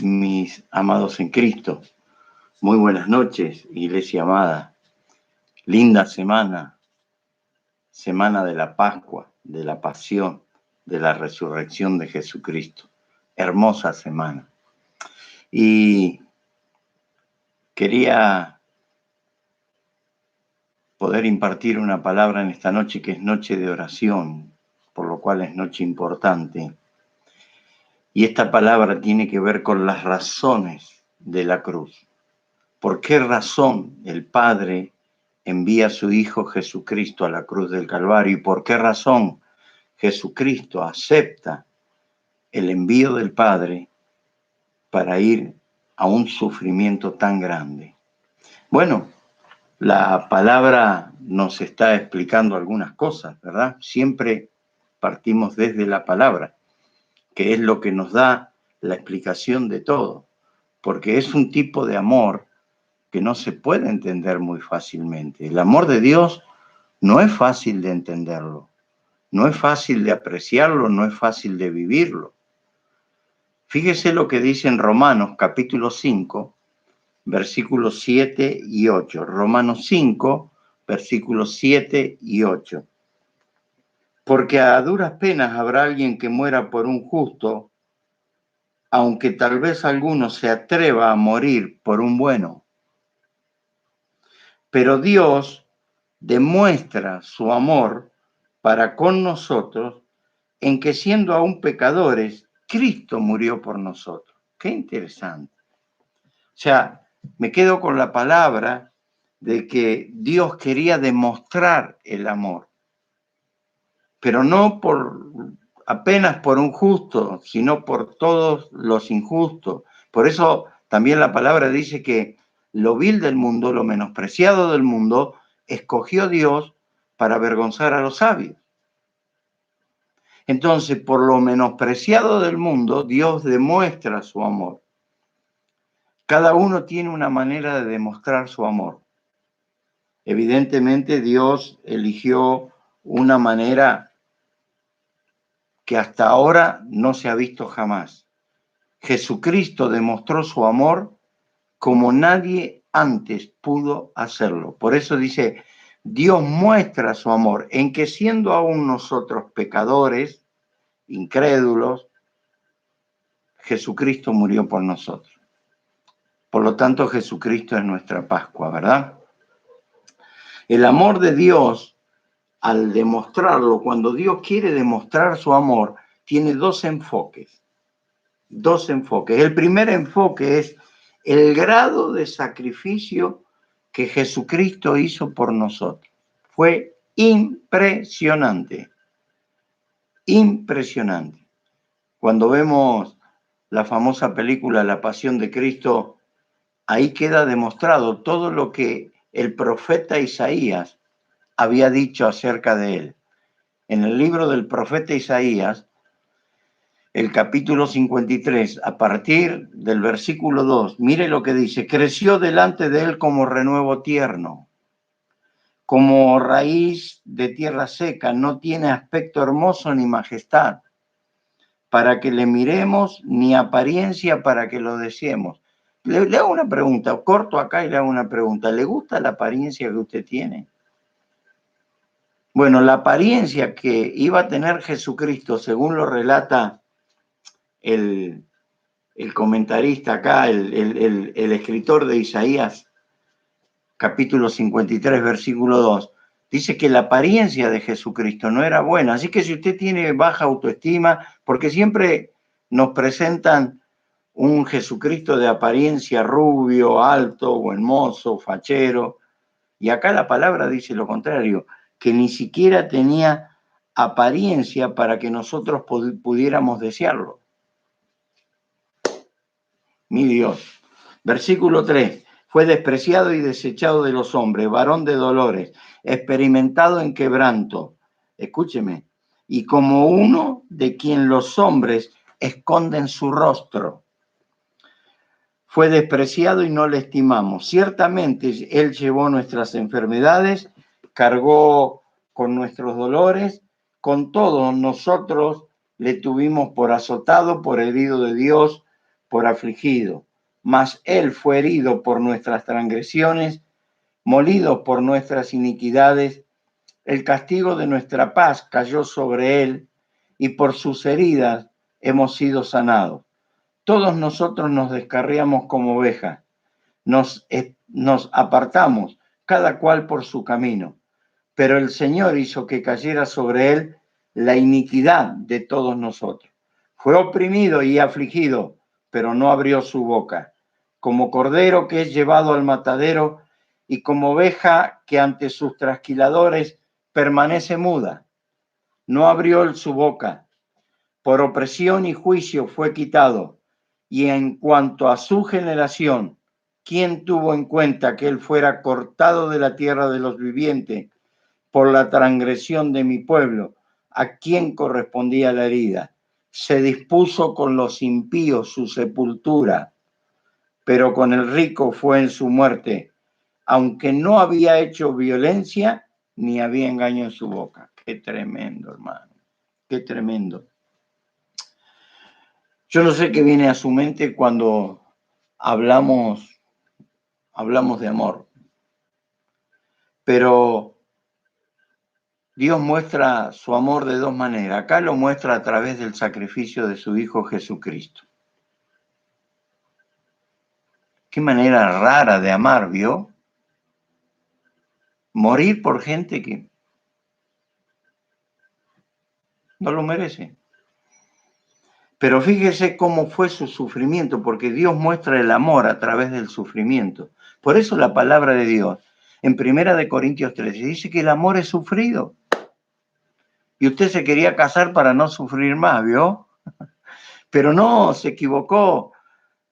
mis amados en Cristo. Muy buenas noches, iglesia amada. Linda semana, semana de la Pascua, de la Pasión, de la Resurrección de Jesucristo. Hermosa semana. Y quería poder impartir una palabra en esta noche que es noche de oración, por lo cual es noche importante. Y esta palabra tiene que ver con las razones de la cruz. ¿Por qué razón el Padre envía a su Hijo Jesucristo a la cruz del Calvario? ¿Y por qué razón Jesucristo acepta el envío del Padre para ir a un sufrimiento tan grande? Bueno, la palabra nos está explicando algunas cosas, ¿verdad? Siempre partimos desde la palabra, que es lo que nos da la explicación de todo, porque es un tipo de amor que no se puede entender muy fácilmente. El amor de Dios no es fácil de entenderlo, no es fácil de apreciarlo, no es fácil de vivirlo. Fíjese lo que dice en Romanos capítulo 5, versículos 7 y 8. Romanos 5, versículos 7 y 8. Porque a duras penas habrá alguien que muera por un justo, aunque tal vez alguno se atreva a morir por un bueno. Pero Dios demuestra su amor para con nosotros en que siendo aún pecadores, Cristo murió por nosotros. Qué interesante. O sea, me quedo con la palabra de que Dios quería demostrar el amor, pero no apenas por un justo, sino por todos los injustos. Por eso también la palabra dice que lo vil del mundo, lo menospreciado del mundo, escogió Dios para avergonzar a los sabios. Entonces, por lo menospreciado del mundo, Dios demuestra su amor. Cada uno tiene una manera de demostrar su amor. Evidentemente, Dios eligió una manera que hasta ahora no se ha visto jamás. Jesucristo demostró su amor como nadie antes pudo hacerlo. Por eso dice, Dios muestra su amor en que siendo aún nosotros pecadores, incrédulos, Jesucristo murió por nosotros. Por lo tanto, Jesucristo es nuestra Pascua, ¿verdad? El amor de Dios, al demostrarlo, cuando Dios quiere demostrar su amor, tiene dos enfoques. El primer enfoque es el grado de sacrificio que Jesucristo hizo por nosotros. Fue impresionante. Impresionante. Cuando vemos la famosa película La Pasión de Cristo, ahí queda demostrado todo lo que el profeta Isaías había dicho acerca de él. En el libro del profeta Isaías, el capítulo 53, a partir del versículo 2, mire lo que dice: creció delante de él como renuevo tierno, como raíz de tierra seca, no tiene aspecto hermoso ni majestad, para que le miremos, ni apariencia para que lo deseemos. Le hago una pregunta, corto acá y le hago una pregunta. ¿Le gusta la apariencia que usted tiene? Bueno, la apariencia que iba a tener Jesucristo, según lo relata el comentarista acá, el escritor de Isaías, capítulo 53, versículo 2, dice que la apariencia de Jesucristo no era buena. Así que si usted tiene baja autoestima, porque siempre nos presentan un Jesucristo de apariencia rubio, alto, buen mozo, fachero, y acá la palabra dice lo contrario, que ni siquiera tenía apariencia para que nosotros pudiéramos desearlo. Mi Dios. Versículo 3. Fue despreciado y desechado de los hombres, varón de dolores, experimentado en quebranto. Escúcheme. Y como uno de quien los hombres esconden su rostro. Fue despreciado y no le estimamos. Ciertamente Él llevó nuestras enfermedades, cargó con nuestros dolores, con todo nosotros le tuvimos por azotado, por herido de Dios, por afligido, mas Él fue herido por nuestras transgresiones, molido por nuestras iniquidades. El castigo de nuestra paz cayó sobre Él, y por sus heridas hemos sido sanados. Todos nosotros nos descarriamos como ovejas, nos apartamos, cada cual por su camino. Pero el Señor hizo que cayera sobre Él la iniquidad de todos nosotros. Fue oprimido y afligido, pero no abrió su boca. Como cordero que es llevado al matadero, y como oveja que ante sus trasquiladores permanece muda, no abrió su boca. Por opresión y juicio fue quitado. Y en cuanto a su generación, ¿quién tuvo en cuenta que él fuera cortado de la tierra de los vivientes por la transgresión de mi pueblo? ¿A quién correspondía la herida? Se dispuso con los impíos su sepultura, pero con el rico fue en su muerte, aunque no había hecho violencia ni había engaño en su boca. Qué tremendo, hermano, qué tremendo. Yo no sé qué viene a su mente cuando hablamos de amor, pero Dios muestra su amor de dos maneras. Acá lo muestra a través del sacrificio de su Hijo Jesucristo. Qué manera rara de amar, ¿vio? Morir por gente que no lo merece. Pero fíjese cómo fue su sufrimiento, porque Dios muestra el amor a través del sufrimiento. Por eso la palabra de Dios, en 1 Corintios 13, dice que el amor es sufrido. Y usted se quería casar para no sufrir más, ¿vio? Pero no, se equivocó.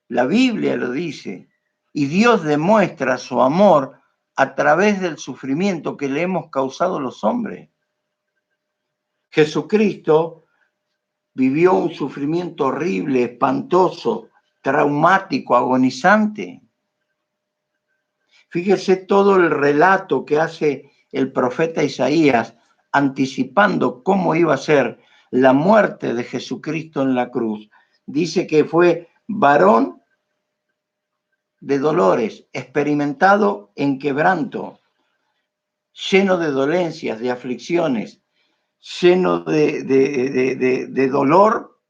La Biblia lo dice. Y Dios demuestra su amor a través del sufrimiento que le hemos causado los hombres. Jesucristo vivió un sufrimiento horrible, espantoso, traumático, agonizante. Fíjese todo el relato que hace el profeta Isaías anticipando cómo iba a ser la muerte de Jesucristo en la cruz. Dice que fue varón de dolores, experimentado en quebranto, lleno de dolencias, de aflicciones, lleno de dolor,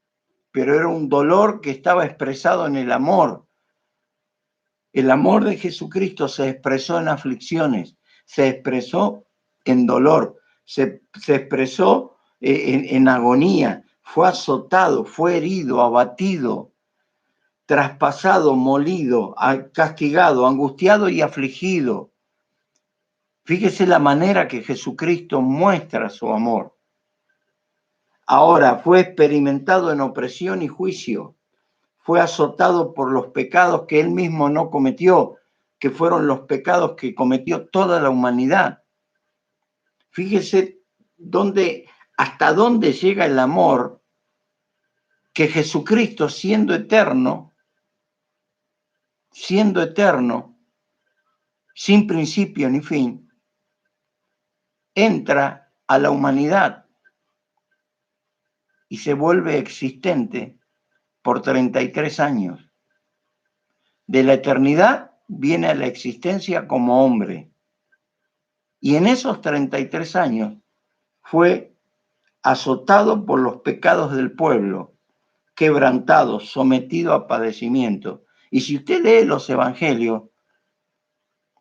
pero era un dolor que estaba expresado en el amor. El amor de Jesucristo se expresó en aflicciones, se expresó en dolor, se expresó en agonía, fue azotado, fue herido, abatido, traspasado, molido, castigado, angustiado y afligido. Fíjese la manera que Jesucristo muestra su amor. Ahora fue experimentado en opresión y juicio, fue azotado por los pecados que él mismo no cometió, que fueron los pecados que cometió toda la humanidad. Fíjese hasta dónde llega el amor que Jesucristo, siendo eterno, sin principio ni fin, entra a la humanidad y se vuelve existente por 33 años. De la eternidad viene a la existencia como hombre. Y en esos 33 años fue azotado por los pecados del pueblo, quebrantado, sometido a padecimiento. Y si usted lee los evangelios,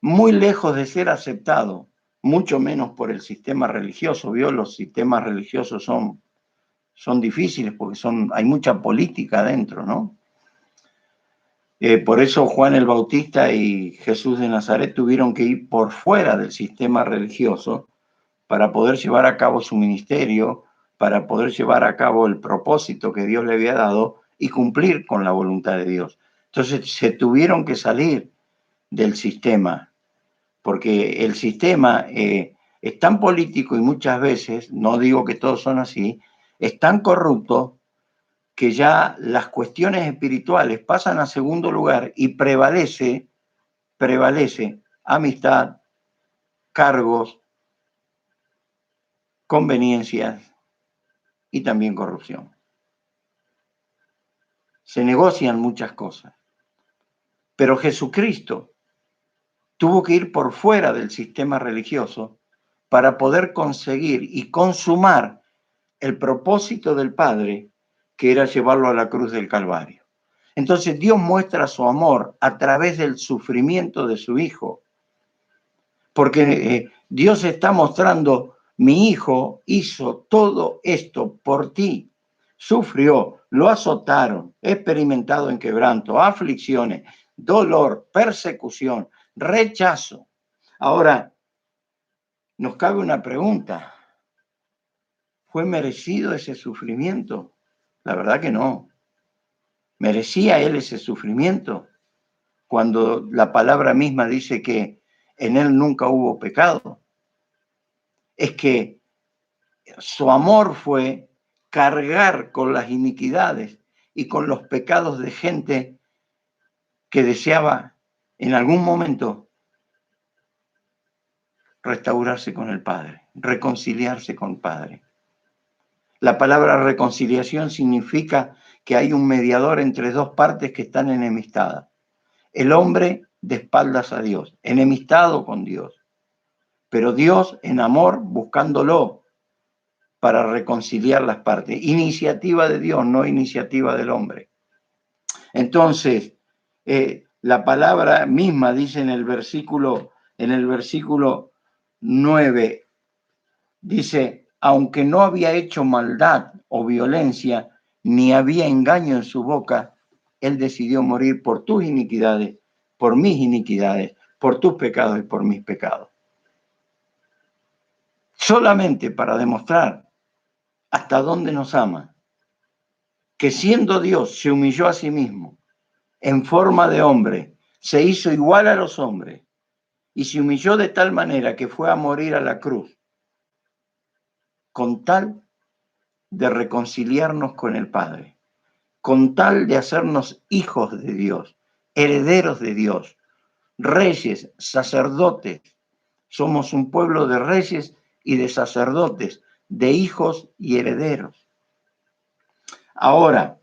muy lejos de ser aceptado, mucho menos por el sistema religioso, ¿vio? Los sistemas religiosos son difíciles porque hay mucha política adentro, ¿no? Por eso Juan el Bautista y Jesús de Nazaret tuvieron que ir por fuera del sistema religioso para poder llevar a cabo su ministerio, para poder llevar a cabo el propósito que Dios le había dado y cumplir con la voluntad de Dios. Entonces se tuvieron que salir del sistema, porque el sistema es tan político y muchas veces, no digo que todos son así, es tan corrupto que ya las cuestiones espirituales pasan a segundo lugar y prevalece amistad, cargos, conveniencias y también corrupción. se negocian muchas cosas. Pero Jesucristo tuvo que ir por fuera del sistema religioso para poder conseguir y consumar el propósito del Padre, que era llevarlo a la cruz del Calvario. Entonces Dios muestra su amor a través del sufrimiento de su Hijo, porque Dios está mostrando, mi Hijo hizo todo esto por ti, sufrió, lo azotaron, experimentado en quebranto, aflicciones, dolor, persecución, rechazo. Ahora, nos cabe una pregunta. ¿Fue merecido ese sufrimiento? La verdad que no. ¿Merecía él ese sufrimiento? Cuando la palabra misma dice que en él nunca hubo pecado. Es que su amor fue cargar con las iniquidades y con los pecados de gente que deseaba en algún momento restaurarse con el Padre, reconciliarse con el Padre. La palabra reconciliación significa que hay un mediador entre dos partes que están enemistadas. El hombre de espaldas a Dios, enemistado con Dios, pero Dios en amor buscándolo para reconciliar las partes. Iniciativa de Dios, no iniciativa del hombre. Entonces, la palabra misma dice en el versículo 9, dice, aunque no había hecho maldad o violencia, ni había engaño en su boca, él decidió morir por tus iniquidades, por mis iniquidades, por tus pecados y por mis pecados. Solamente para demostrar hasta dónde nos ama, que siendo Dios se humilló a sí mismo en forma de hombre, se hizo igual a los hombres y se humilló de tal manera que fue a morir a la cruz, con tal de reconciliarnos con el Padre, con tal de hacernos hijos de Dios, herederos de Dios, reyes, sacerdotes. Somos un pueblo de reyes y de sacerdotes, de hijos y herederos. Ahora,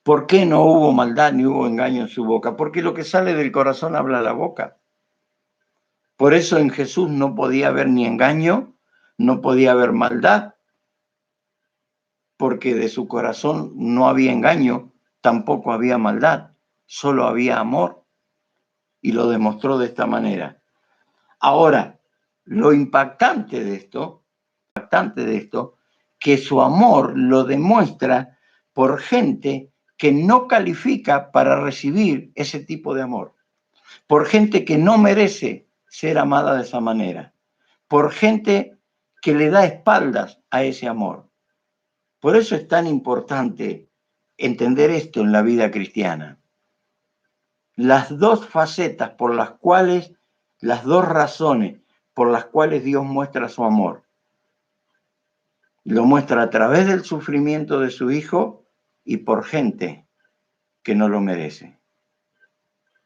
¿por qué no hubo maldad ni hubo engaño en su boca? Porque lo que sale del corazón habla la boca. Por eso en Jesús no podía haber ni engaño, no podía haber maldad, porque de su corazón no había engaño, tampoco había maldad, solo había amor, y lo demostró de esta manera. Ahora, lo impactante de esto, que su amor lo demuestra por gente que no califica para recibir ese tipo de amor, por gente que no merece ser amada de esa manera, por gente que le da espaldas a ese amor. Por eso es tan importante entender esto en la vida cristiana. Las dos facetas por las cuales, las dos razones por las cuales Dios muestra su amor. Lo muestra a través del sufrimiento de su Hijo y por gente que no lo merece.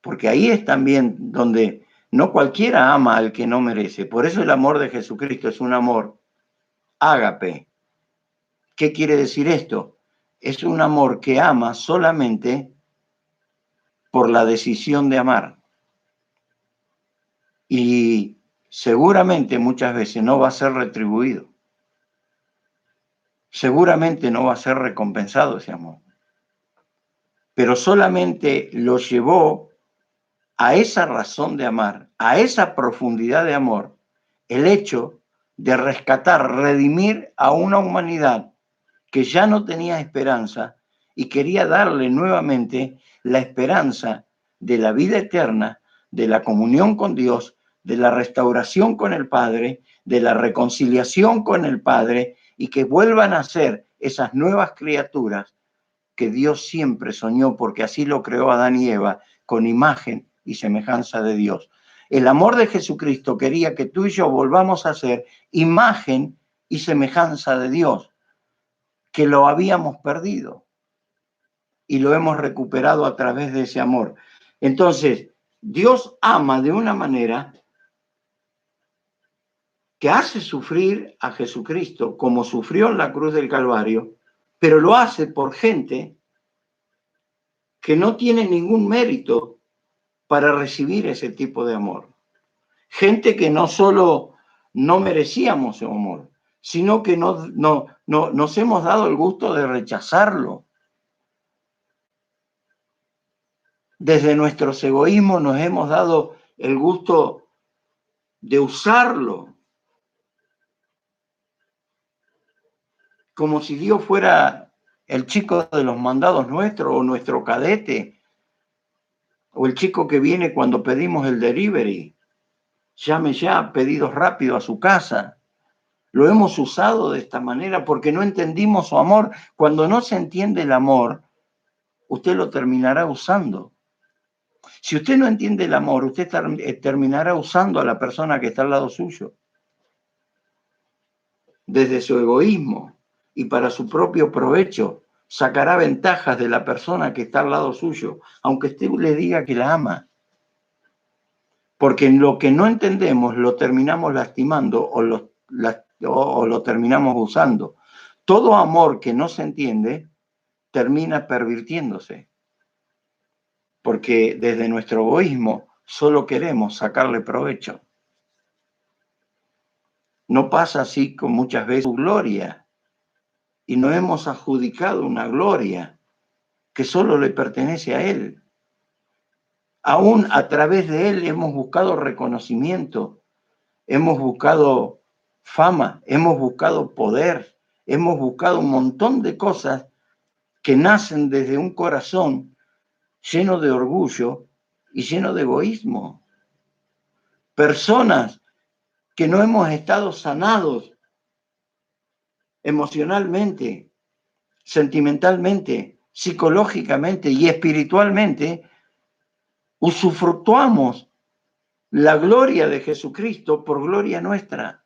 Porque ahí es también donde no cualquiera ama al que no merece. Por eso el amor de Jesucristo es un amor ágape. ¿Qué quiere decir esto? Es un amor que ama solamente por la decisión de amar. Y seguramente muchas veces no va a ser retribuido. Seguramente no va a ser recompensado ese amor. Pero solamente lo llevó a esa razón de amar, a esa profundidad de amor, el hecho de rescatar, redimir a una humanidad que ya no tenía esperanza y quería darle nuevamente la esperanza de la vida eterna, de la comunión con Dios, de la restauración con el Padre, de la reconciliación con el Padre y que vuelvan a ser esas nuevas criaturas que Dios siempre soñó porque así lo creó Adán y Eva con imagen y semejanza de Dios. El amor de Jesucristo quería que tú y yo volvamos a ser imagen y semejanza de Dios, que lo habíamos perdido y lo hemos recuperado a través de ese amor. Entonces, Dios ama de una manera que hace sufrir a Jesucristo como sufrió en la cruz del Calvario, pero lo hace por gente que no tiene ningún mérito para recibir ese tipo de amor. Gente que no solo no merecíamos su amor, sino que nos hemos dado el gusto de rechazarlo. Desde nuestros egoísmos nos hemos dado el gusto de usarlo, como si Dios fuera el chico de los mandados nuestros, o nuestro cadete, o el chico que viene cuando pedimos el delivery. Llame ya, pedidos rápido a su casa. Lo hemos usado de esta manera porque no entendimos su amor. Cuando no se entiende el amor, usted lo terminará usando. Si usted no entiende el amor, usted terminará usando a la persona que está al lado suyo, desde su egoísmo y para su propio provecho. Sacará ventajas de la persona que está al lado suyo, aunque usted le diga que la ama. Porque en lo que no entendemos lo terminamos lastimando o lo terminamos usando. Todo amor que no se entiende termina pervirtiéndose. Porque desde nuestro egoísmo solo queremos sacarle provecho. No pasa así con muchas veces su gloria. Y no hemos adjudicado una gloria que solo le pertenece a Él. Aún a través de Él hemos buscado reconocimiento, hemos buscado fama, hemos buscado poder, hemos buscado un montón de cosas que nacen desde un corazón lleno de orgullo y lleno de egoísmo. Personas que no hemos estado sanados emocionalmente, sentimentalmente, psicológicamente y espiritualmente, usufructuamos la gloria de Jesucristo por gloria nuestra.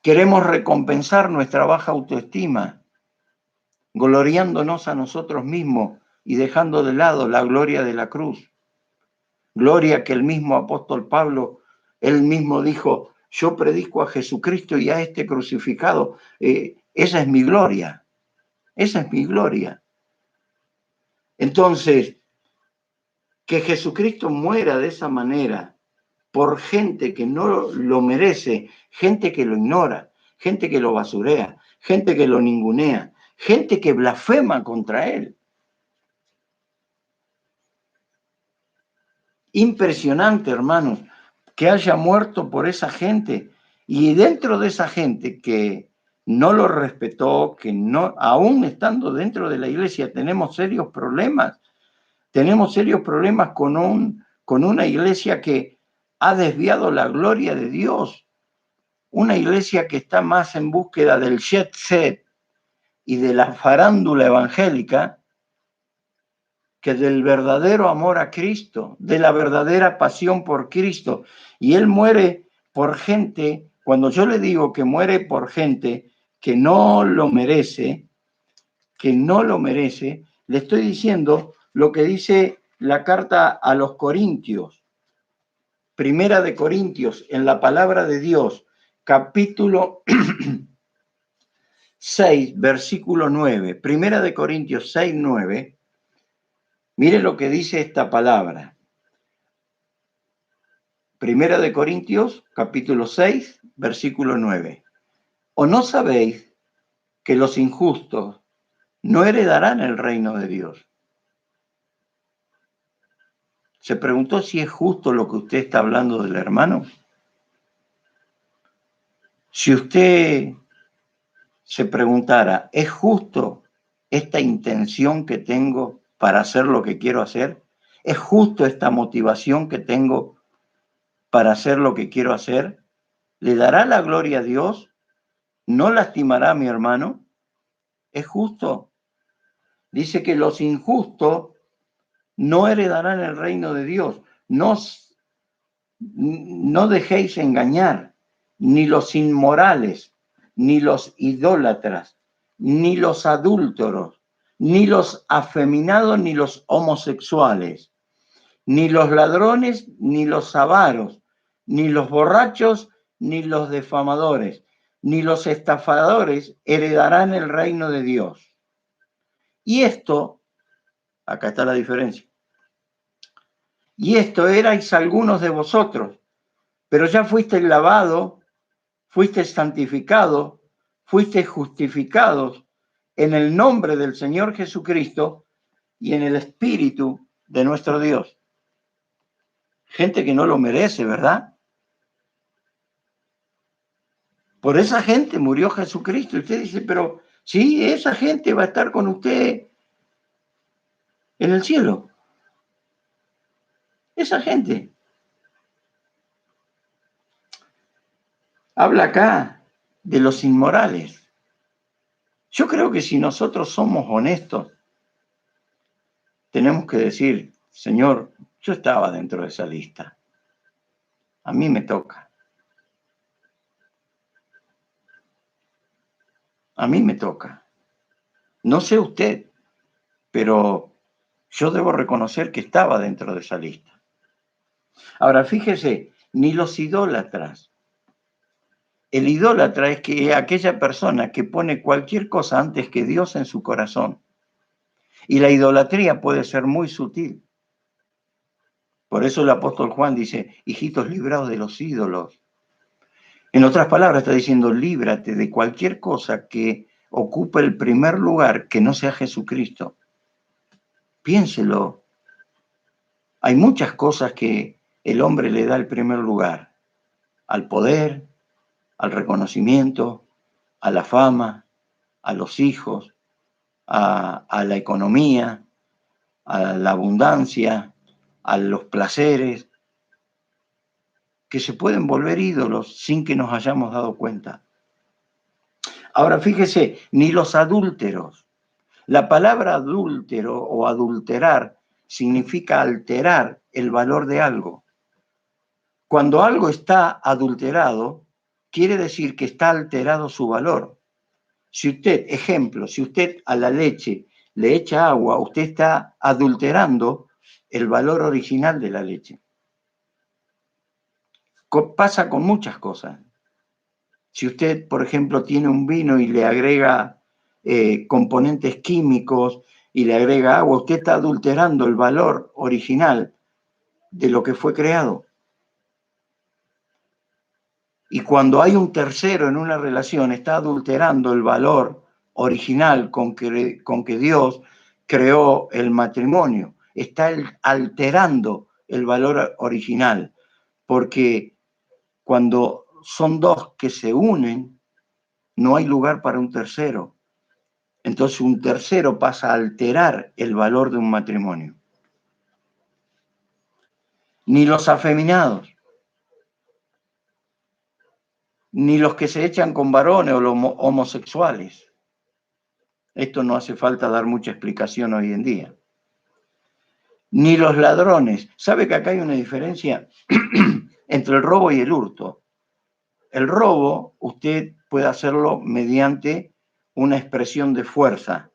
Queremos recompensar nuestra baja autoestima, gloriándonos a nosotros mismos y dejando de lado la gloria de la cruz. Gloria que el mismo apóstol Pablo, él mismo dijo, yo predico a Jesucristo y a este crucificado. Esa es mi gloria, esa es mi gloria. Entonces, que Jesucristo muera de esa manera por gente que no lo merece, gente que lo ignora, gente que lo basurea, gente que lo ningunea, gente que blasfema contra él. Impresionante, hermanos, que haya muerto por esa gente. Y dentro de esa gente que no lo respetó, que no, aún estando dentro de la iglesia, tenemos serios problemas. Tenemos serios problemas con una iglesia que ha desviado la gloria de Dios. Una iglesia que está más en búsqueda del jet set y de la farándula evangélica que del verdadero amor a Cristo, de la verdadera pasión por Cristo. Y Él muere por gente, cuando yo le digo que muere por gente que no lo merece, le estoy diciendo lo que dice la carta a los Corintios, Primera de Corintios, en la palabra de Dios, capítulo 6, versículo 9. Primera de Corintios 6, 9. Mire lo que dice esta palabra. Primera de Corintios, capítulo 6, versículo 9. ¿O no sabéis que los injustos no heredarán el reino de Dios? ¿Se preguntó si es justo lo que usted está hablando del hermano? Si usted se preguntara, ¿es justo esta intención que tengo para hacer lo que quiero hacer? ¿Es justo esta motivación que tengo para hacer lo que quiero hacer? ¿Le dará la gloria a Dios? ¿No lastimará a mi hermano? ¿Es justo? Dice que los injustos no heredarán el reino de Dios. No dejéis engañar, ni los inmorales, ni los idólatras, ni los adúlteros, ni los afeminados, ni los homosexuales, ni los ladrones, ni los avaros, ni los borrachos, ni los defamadores, ni los estafadores heredarán el reino de Dios. Y esto, acá está la diferencia, y esto erais algunos de vosotros, pero ya fuisteis lavados, fuisteis santificados, fuisteis justificados en el nombre del Señor Jesucristo y en el Espíritu de nuestro Dios. Gente que no lo merece, ¿verdad? Por esa gente murió Jesucristo. Y usted dice, pero sí, esa gente va a estar con usted en el cielo. Esa gente. Habla acá de los inmorales. Yo creo que si nosotros somos honestos, tenemos que decir, Señor, yo estaba dentro de esa lista. A mí me toca. A mí me toca. No sé usted, pero yo debo reconocer que estaba dentro de esa lista. Ahora, fíjese, ni los idólatras. El idólatra es que aquella persona que pone cualquier cosa antes que Dios en su corazón. Y la idolatría puede ser muy sutil. Por eso el apóstol Juan dice, hijitos, libraos de los ídolos. En otras palabras, está diciendo, líbrate de cualquier cosa que ocupe el primer lugar que no sea Jesucristo. Piénselo. Hay muchas cosas que el hombre le da el primer lugar. Al poder, al reconocimiento, a la fama, a los hijos, a la economía, a la abundancia, a los placeres, que se pueden volver ídolos sin que nos hayamos dado cuenta. Ahora fíjese, ni los adúlteros. La palabra adúltero o adulterar significa alterar el valor de algo. Cuando algo está adulterado, quiere decir que está alterado su valor. Si usted, ejemplo, si usted a la leche le echa agua, usted está adulterando el valor original de la leche. Pasa con muchas cosas. Si usted, por ejemplo, tiene un vino y le agrega componentes químicos y le agrega agua, usted está adulterando el valor original de lo que fue creado. Y cuando hay un tercero en una relación, está adulterando el valor original con que Dios creó el matrimonio. Está alterando el valor original, porque cuando son dos que se unen, no hay lugar para un tercero. Entonces un tercero pasa a alterar el valor de un matrimonio. Ni los afeminados, ni los que se echan con varones o los homosexuales. Esto no hace falta dar mucha explicación hoy en día. Ni los ladrones. ¿Sabe que acá hay una diferencia entre el robo y el hurto? El robo usted puede hacerlo mediante una expresión de fuerza,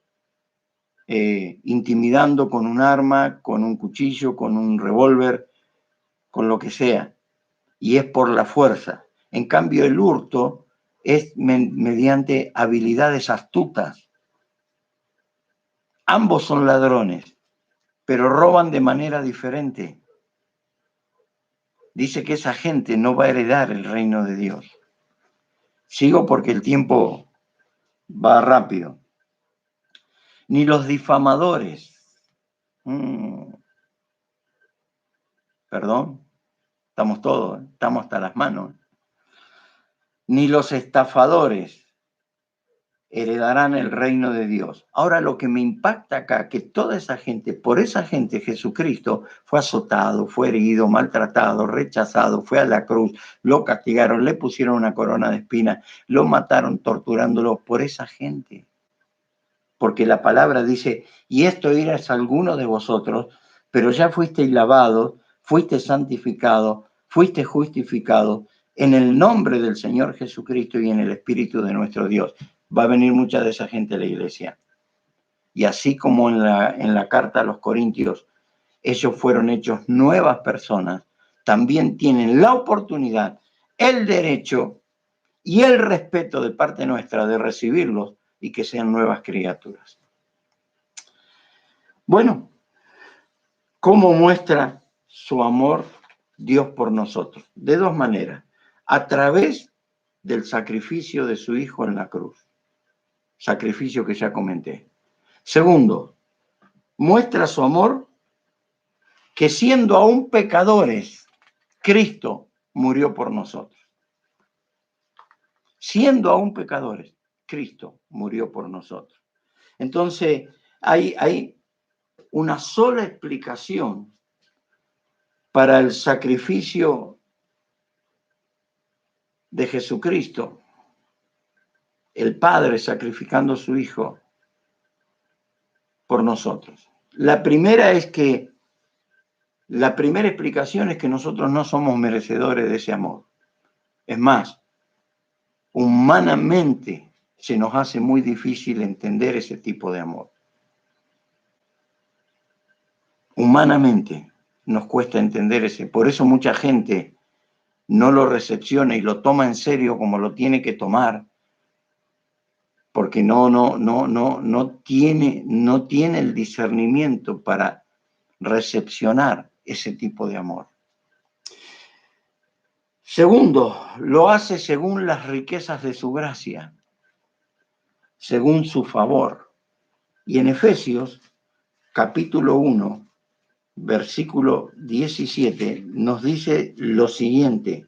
intimidando con un arma, con un cuchillo, con un revólver, con lo que sea, y es por la fuerza. En cambio, el hurto es mediante habilidades astutas. Ambos son ladrones, pero roban de manera diferente. Dice que esa gente no va a heredar el reino de Dios. Sigo porque el tiempo va rápido. Ni los difamadores. Perdón, estamos todos, estamos hasta las manos. Ni los estafadores heredarán el reino de Dios. Ahora lo que me impacta acá, que toda esa gente, por esa gente Jesucristo fue azotado, fue herido, maltratado, rechazado, fue a la cruz, lo castigaron, le pusieron una corona de espinas, lo mataron torturándolo por esa gente. Porque la palabra dice, y esto eras alguno de vosotros, pero ya fuisteis lavados, fuiste santificado, fuiste justificado en el nombre del Señor Jesucristo y en el Espíritu de nuestro Dios. Va a venir mucha de esa gente a la iglesia. Y así como en la carta a los Corintios, ellos fueron hechos nuevas personas, también tienen la oportunidad, el derecho y el respeto de parte nuestra de recibirlos y que sean nuevas criaturas. Bueno, ¿cómo muestra su amor Dios por nosotros? De dos maneras. A través del sacrificio de su Hijo en la cruz. Sacrificio que ya comenté. Segundo, muestra su amor que siendo aún pecadores, Cristo murió por nosotros. Siendo aún pecadores, Cristo murió por nosotros. Entonces, hay una sola explicación para el sacrificio de Jesucristo, el Padre sacrificando a su Hijo por nosotros. La primera explicación es que nosotros no somos merecedores de ese amor. Es más, humanamente se nos hace muy difícil entender ese tipo de amor. Humanamente nos cuesta entender ese. Por eso mucha gente no lo recepciona y lo toma en serio como lo tiene que tomar, porque no tiene el discernimiento para recepcionar ese tipo de amor. Segundo, lo hace según las riquezas de su gracia, según su favor. Y en Efesios, capítulo 1, versículo 17, nos dice lo siguiente.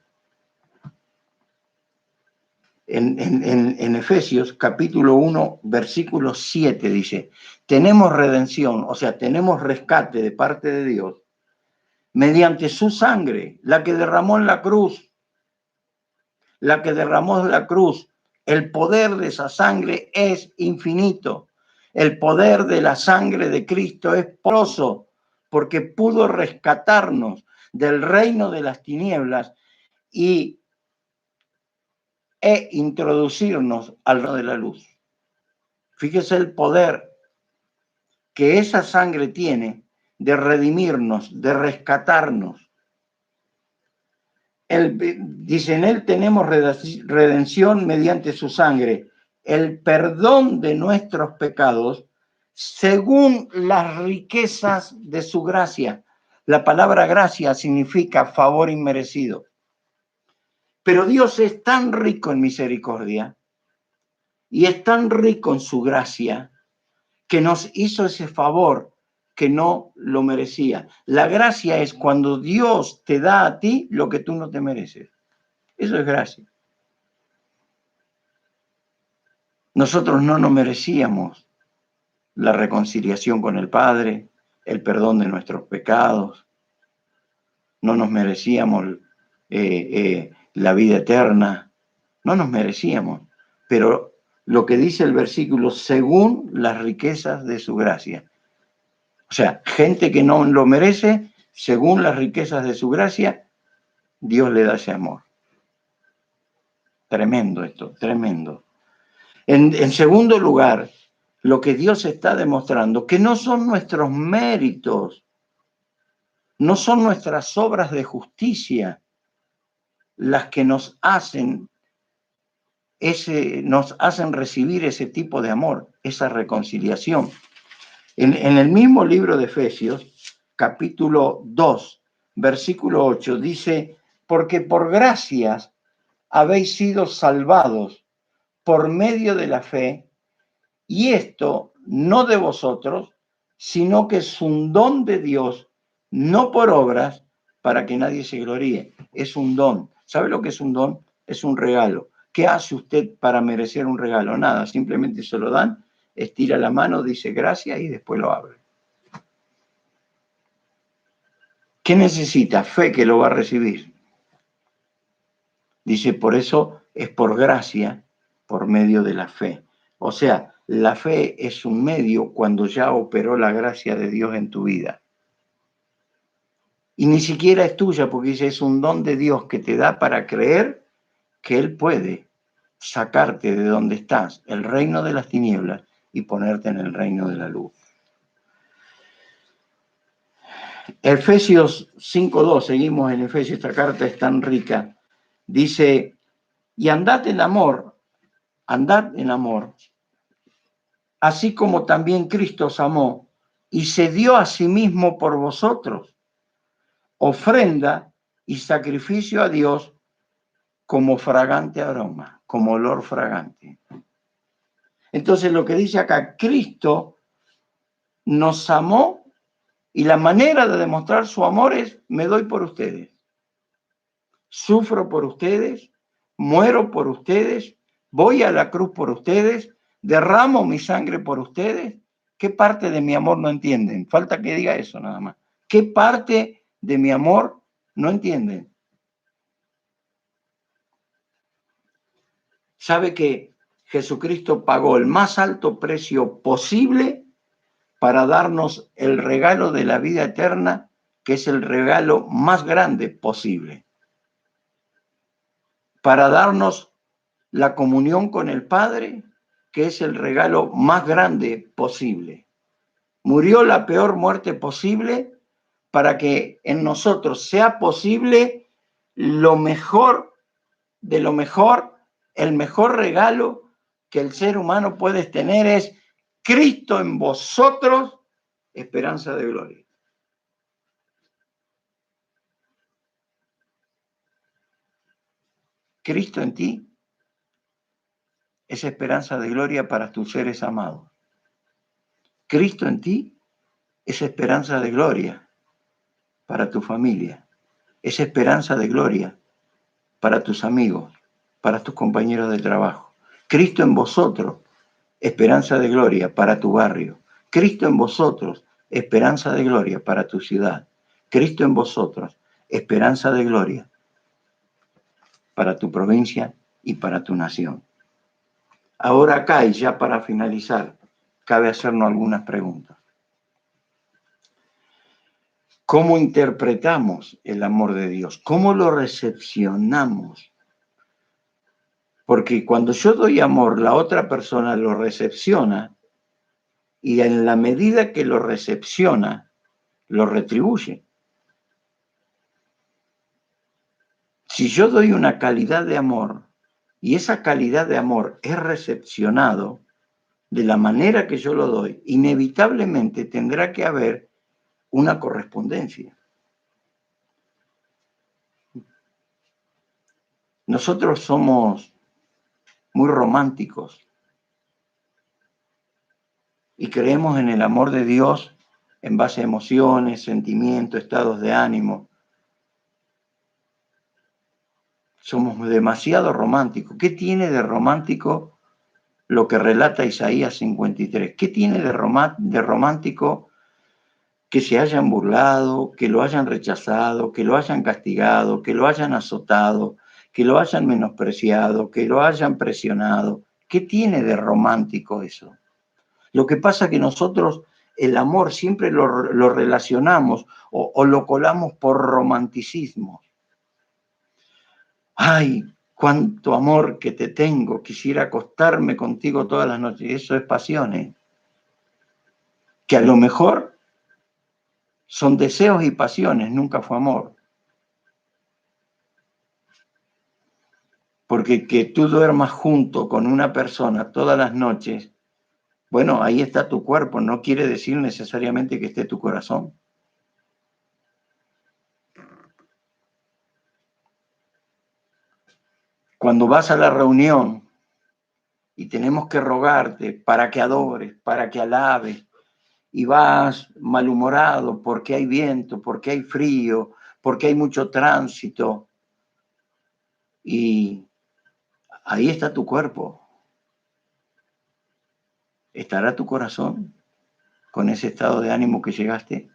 En Efesios, capítulo 1, versículo 7, dice, tenemos redención, o sea, tenemos rescate de parte de Dios, mediante su sangre, la que derramó en la cruz. La que derramó en la cruz. El poder de esa sangre es infinito. El poder de la sangre de Cristo es poderoso porque pudo rescatarnos del reino de las tinieblas e introducirnos al reino de la luz. Fíjese el poder que esa sangre tiene de redimirnos, de rescatarnos. Dice, en él tenemos redención mediante su sangre, el perdón de nuestros pecados según las riquezas de su gracia. La palabra gracia significa favor inmerecido. Pero Dios es tan rico en misericordia y es tan rico en su gracia que nos hizo ese favor que no lo merecía. La gracia es cuando Dios te da a ti lo que tú no te mereces. Eso es gracia. Nosotros no nos merecíamos la reconciliación con el Padre, el perdón de nuestros pecados, no nos merecíamos la vida eterna, no nos merecíamos, pero lo que dice el versículo, según las riquezas de su gracia. O sea, gente que no lo merece, según las riquezas de su gracia, Dios le da ese amor. Tremendo esto, tremendo. En segundo lugar, lo que Dios está demostrando, que no son nuestros méritos, no son nuestras obras de justicia las que nos hacen recibir ese tipo de amor, esa reconciliación. En el mismo libro de Efesios, capítulo 2, versículo 8, dice, porque por gracias habéis sido salvados por medio de la fe, y esto no de vosotros, sino que es un don de Dios, no por obras, para que nadie se gloríe. Es un don. ¿Sabe lo que es un don? Es un regalo. ¿Qué hace usted para merecer un regalo? Nada, simplemente se lo dan, estira la mano, dice gracias y después lo abre. ¿Qué necesita? Fe que lo va a recibir. Dice, por eso es por gracia, por medio de la fe. O sea, la fe es un medio cuando ya operó la gracia de Dios en tu vida. Y ni siquiera es tuya, porque dice, es un don de Dios que te da para creer que Él puede sacarte de donde estás, el reino de las tinieblas, y ponerte en el reino de la luz. Efesios 5:2, seguimos en Efesios, esta carta es tan rica, dice, Y andad en amor, así como también Cristo os amó y se dio a sí mismo por vosotros, ofrenda y sacrificio a Dios como fragante aroma, como olor fragante. Entonces lo que dice acá, Cristo nos amó y la manera de demostrar su amor es, me doy por ustedes, sufro por ustedes, muero por ustedes, voy a la cruz por ustedes, derramo mi sangre por ustedes. ¿Qué parte de mi amor no entienden? Falta que diga eso nada más. ¿Qué parte de mi amor no entienden? Sabe que Jesucristo pagó el más alto precio posible para darnos el regalo de la vida eterna, que es el regalo más grande posible, para darnos la comunión con el Padre, que es el regalo más grande posible. Murió la peor muerte posible para que en nosotros sea posible lo mejor de lo mejor, el mejor regalo que el ser humano puede tener es Cristo en vosotros, esperanza de gloria. Cristo en ti es esperanza de gloria para tus seres amados. Cristo en ti es esperanza de gloria para tu familia. Es esperanza de gloria para tus amigos, para tus compañeros de trabajo. Cristo en vosotros, esperanza de gloria para tu barrio. Cristo en vosotros, esperanza de gloria para tu ciudad. Cristo en vosotros, esperanza de gloria para tu provincia y para tu nación. Ahora acá, y ya para finalizar, cabe hacernos algunas preguntas. ¿Cómo interpretamos el amor de Dios? ¿Cómo lo recepcionamos? Porque cuando yo doy amor, la otra persona lo recepciona y en la medida que lo recepciona, lo retribuye. Si yo doy una calidad de amor y esa calidad de amor es recepcionado de la manera que yo lo doy, inevitablemente tendrá que haber una correspondencia. Nosotros somos muy románticos y creemos en el amor de Dios en base a emociones, sentimientos, estados de ánimo. Somos demasiado románticos. ¿Qué tiene de romántico lo que relata Isaías 53? ¿Qué tiene de romántico que se hayan burlado, que lo hayan rechazado, que lo hayan castigado, que lo hayan azotado, que lo hayan menospreciado, que lo hayan presionado? ¿Qué tiene de romántico eso? Lo que pasa es que nosotros el amor siempre lo relacionamos o lo colamos por romanticismo. Ay, cuánto amor que te tengo, quisiera acostarme contigo todas las noches. Eso es pasiones, que a lo mejor son deseos y pasiones, nunca fue amor. Porque que tú duermas junto con una persona todas las noches, bueno, ahí está tu cuerpo, no quiere decir necesariamente que esté tu corazón. Cuando vas a la reunión y tenemos que rogarte para que adores, para que alabes, y vas malhumorado porque hay viento, porque hay frío, porque hay mucho tránsito, y ahí está tu cuerpo. ¿Estará tu corazón con ese estado de ánimo que llegaste?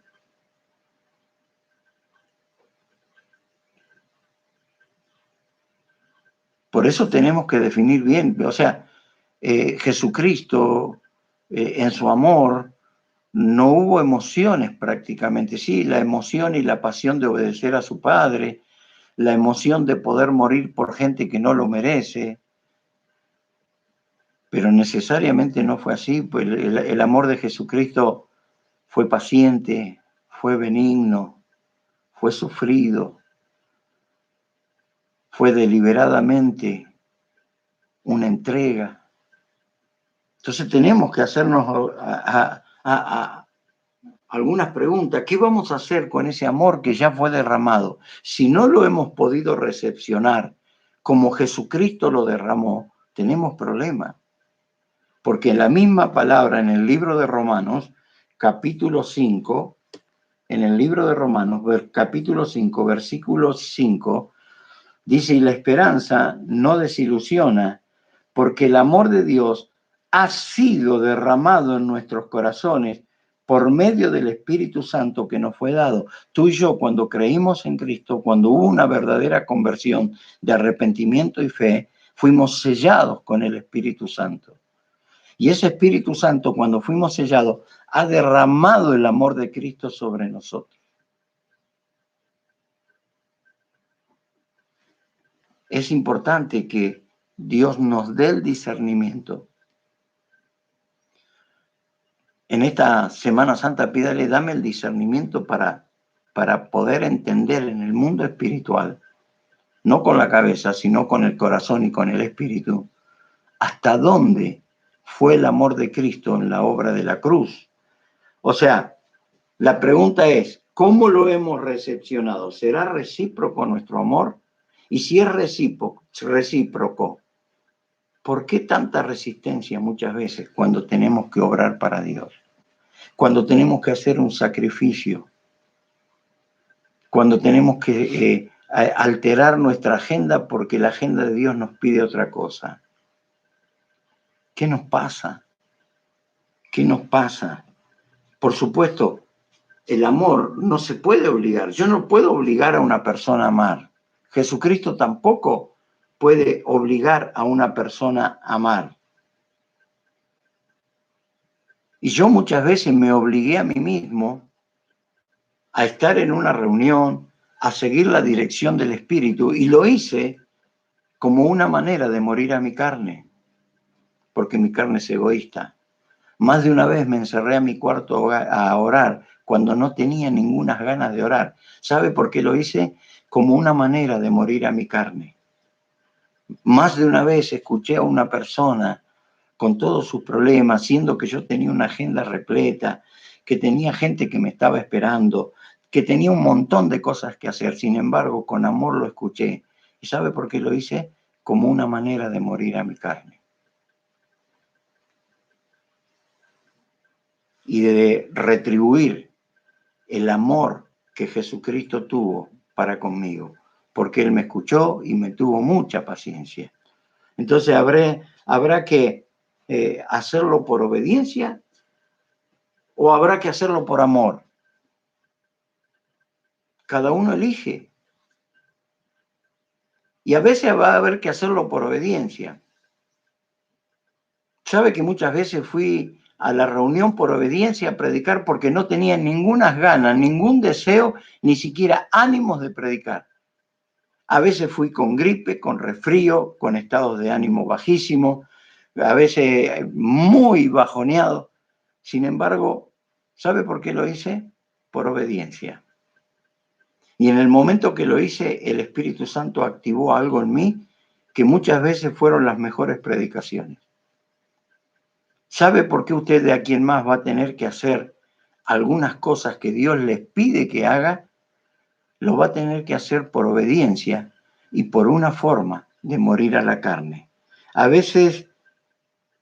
Por eso tenemos que definir bien, o sea, Jesucristo en su amor no hubo emociones prácticamente, sí, la emoción y la pasión de obedecer a su Padre, la emoción de poder morir por gente que no lo merece, pero necesariamente no fue así, pues el amor de Jesucristo fue paciente, fue benigno, fue sufrido, fue deliberadamente una entrega. Entonces tenemos que hacernos algunas preguntas. ¿Qué vamos a hacer con ese amor que ya fue derramado? Si no lo hemos podido recepcionar como Jesucristo lo derramó, tenemos problemas. Porque en la misma palabra, en el libro de Romanos, capítulo 5, en el libro de Romanos, capítulo 5, versículo 5, dice, y la esperanza no desilusiona, porque el amor de Dios ha sido derramado en nuestros corazones por medio del Espíritu Santo que nos fue dado. Tú y yo, cuando creímos en Cristo, cuando hubo una verdadera conversión de arrepentimiento y fe, fuimos sellados con el Espíritu Santo. Y ese Espíritu Santo, cuando fuimos sellados, ha derramado el amor de Cristo sobre nosotros. Es importante que Dios nos dé el discernimiento. En esta Semana Santa, pídale, dame el discernimiento para poder entender en el mundo espiritual, no con la cabeza, sino con el corazón y con el espíritu, hasta dónde fue el amor de Cristo en la obra de la cruz. O sea, la pregunta es, ¿cómo lo hemos recepcionado? ¿Será recíproco nuestro amor? Y si es recíproco, ¿por qué tanta resistencia muchas veces cuando tenemos que obrar para Dios? Cuando tenemos que hacer un sacrificio, cuando tenemos que alterar nuestra agenda porque la agenda de Dios nos pide otra cosa. ¿Qué nos pasa? ¿Qué nos pasa? Por supuesto, el amor no se puede obligar. Yo no puedo obligar a una persona a amar. Jesucristo tampoco puede obligar a una persona a amar. Y yo muchas veces me obligué a mí mismo a estar en una reunión, a seguir la dirección del Espíritu, y lo hice como una manera de morir a mi carne, porque mi carne es egoísta. Más de una vez me encerré a mi cuarto a orar cuando no tenía ninguna ganas de orar. ¿Sabe por qué lo hice? Como una manera de morir a mi carne. Más de una vez escuché a una persona con todos sus problemas, siendo que yo tenía una agenda repleta, que tenía gente que me estaba esperando, que tenía un montón de cosas que hacer. Sin embargo, con amor lo escuché. ¿Y sabe por qué lo hice? Como una manera de morir a mi carne. Y de retribuir el amor que Jesucristo tuvo para conmigo, porque Él me escuchó y me tuvo mucha paciencia. Entonces habrá que hacerlo por obediencia o habrá que hacerlo por amor. Cada uno elige. Y a veces va a haber que hacerlo por obediencia. Sabe que muchas veces fui a la reunión por obediencia a predicar porque no tenía ninguna ganas, ningún deseo, ni siquiera ánimos de predicar. A veces fui con gripe, con resfrío, con estados de ánimo bajísimos, a veces muy bajoneado. Sin embargo, ¿sabe por qué lo hice? Por obediencia. Y en el momento que lo hice, el Espíritu Santo activó algo en mí que muchas veces fueron las mejores predicaciones. ¿Sabe por qué usted de aquí en más va a tener que hacer algunas cosas que Dios les pide que haga? Lo va a tener que hacer por obediencia y por una forma de morir a la carne. A veces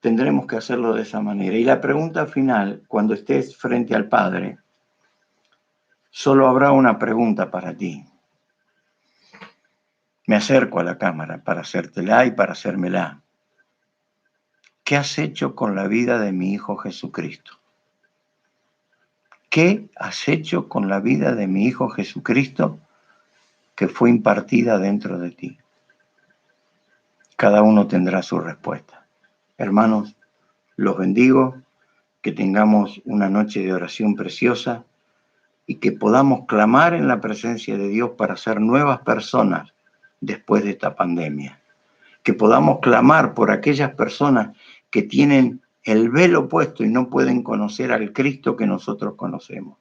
tendremos que hacerlo de esa manera. Y la pregunta final, cuando estés frente al Padre, solo habrá una pregunta para ti. Me acerco a la cámara para hacértela y para hacérmela. ¿Qué has hecho con la vida de mi Hijo Jesucristo? ¿Qué has hecho con la vida de mi Hijo Jesucristo que fue impartida dentro de ti? Cada uno tendrá su respuesta. Hermanos, los bendigo, que tengamos una noche de oración preciosa y que podamos clamar en la presencia de Dios para ser nuevas personas después de esta pandemia. Que podamos clamar por aquellas personas que tienen el velo puesto y no pueden conocer al Cristo que nosotros conocemos.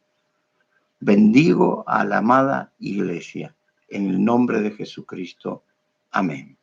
Bendigo a la amada iglesia en el nombre de Jesucristo. Amén.